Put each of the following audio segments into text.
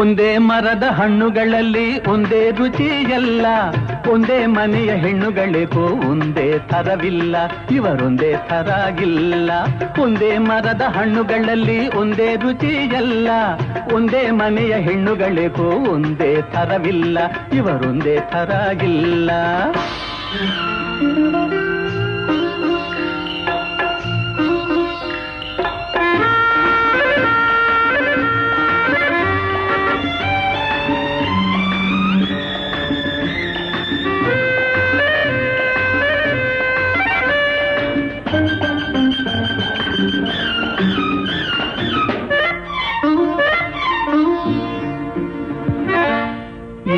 ಒಂದೇ ಮರದ ಹಣ್ಣುಗಳಲ್ಲಿ ಒಂದೇ ರುಚಿ ಎಲ್ಲ, ಒಂದೇ ಮನೆಯ ಹೆಣ್ಣುಗಳಿಗೂ ಒಂದೇ ಥರವಿಲ್ಲ, ಇವರೊಂದೇ ಥರಾಗಿಲ್ಲ. ಒಂದೇ ಮರದ ಹಣ್ಣುಗಳಲ್ಲಿ ಒಂದೇ ರುಚಿ ಎಲ್ಲ, ಒಂದೇ ಮನೆಯ ಹೆಣ್ಣುಗಳಿಗೂ ಒಂದೇ ಥರವಿಲ್ಲ, ಇವರೊಂದೇ ಥರಾಗಿಲ್ಲ.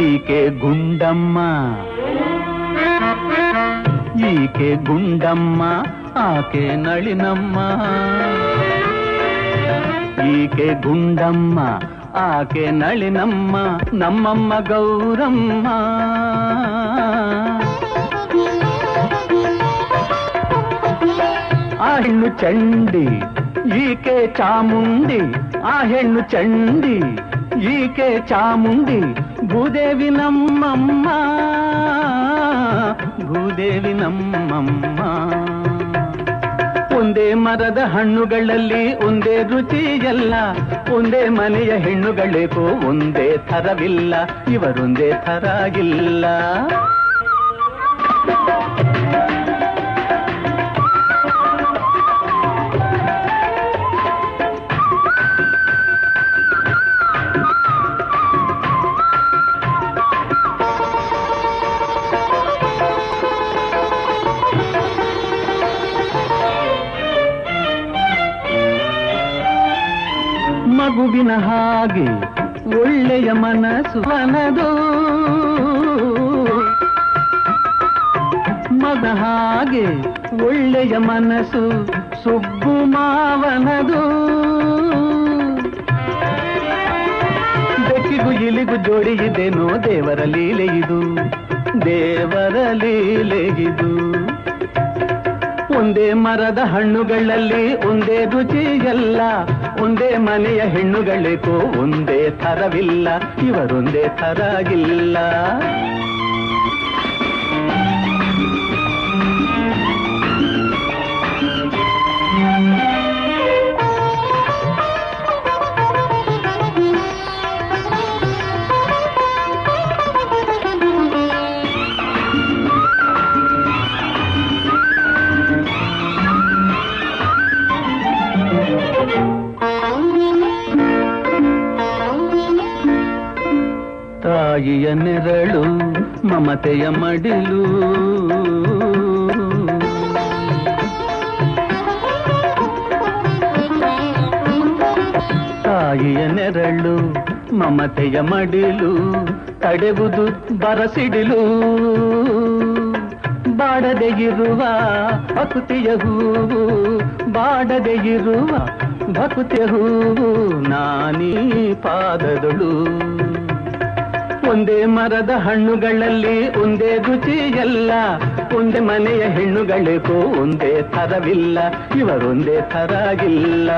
ಈಕೆ ಗುಂಡಮ್ಮ, ಈಕೆ ಗುಂಡಮ್ಮ, ಆಕೆ ನಳಿನಮ್ಮ. ಈಕೆ ಗುಂಡಮ್ಮ, ಆಕೆ ನಳಿನಮ್ಮ, ನಮ್ಮಮ್ಮ ಗೌರಮ್ಮ. ಆ ಹೆಣ್ಣು ಚಂಡಿ, ಈಕೆ ಚಾಮುಂಡಿ. ಆ ಹೆಣ್ಣು ಚಂಡಿ, ಈಕೆ ಚಾಮುಂಡಿ. ಭೂದೇವಿ ನಮ್ಮಮ್ಮ, ಭೂದೇವಿ ನಮ್ಮಮ್ಮ. ಒಂದೇ ಮರದ ಹಣ್ಣುಗಳಲ್ಲಿ ಒಂದೇ ರುಚಿ ಎಲ್ಲ, ಒಂದೇ ಮನೆಯ ಹೆಣ್ಣುಗಳಿಗೂ ಒಂದೇ ಥರವಿಲ್ಲ, ಇವರೊಂದೇ ಥರಾಗಿಲ್ಲ. ಮಗುವಿನ ಹಾಗೆ ಒಳ್ಳೆಯ ಮನಸ್ಸು ಅವನದು, ಮಗ ಹಾಗೆ ಒಳ್ಳೆಯ ಮನಸ್ಸು ಸುಬ್ಬು ಮಾವನದು. ಬೆಕ್ಕಿಗೂ ಇಲಿಗೂ ಜೋಡಿ ಇದೇನೋ ದೇವರ ಲೀಲೆ ಇದು, ದೇವರ ಲೀಲೆ ಇದು. ಒಂದೇ ಮರದ ಹಣ್ಣುಗಳಲ್ಲಿ ಒಂದೇ ರುಚಿ ಎಲ್ಲ, ಒಂದೇ ಮನೆಯ ಹೆಣ್ಣುಗಳಿಗೂ ಒಂದೇ ಥರವಿಲ್ಲ, ಇವರೊಂದೇ ಥರಾಗಿಲ್ಲ. ತಾಯಿಯ ನೆರಳು ಮಮತೆಯ ಮಡಿಲು, ತಾಯಿಯ ನೆರಳು ಮಮತೆಯ ಮಡಿಲು, ತಡೆವುದು ಬರಸಿಡಿಲು. ಬಾಡದೆ ಇರುವ ಭಕುತಿಯ ಹೂವು, ಬಾಡದೆ ಇರುವ ಭಕುತಿಯ ಹೂವು, ನಾನೀ ಪಾದದಳು. ಒಂದೇ ಮರದ ಹಣ್ಣುಗಳಲ್ಲಿ ಒಂದೇ ರುಚಿ ಎಲ್ಲ, ಒಂದೇ ಮನೆಯ ಹೆಣ್ಣುಗಳಿಗೂ ಒಂದೇ ಥರವಿಲ್ಲ, ಇವರೊಂದೇ ಥರಾಗಿಲ್ಲ.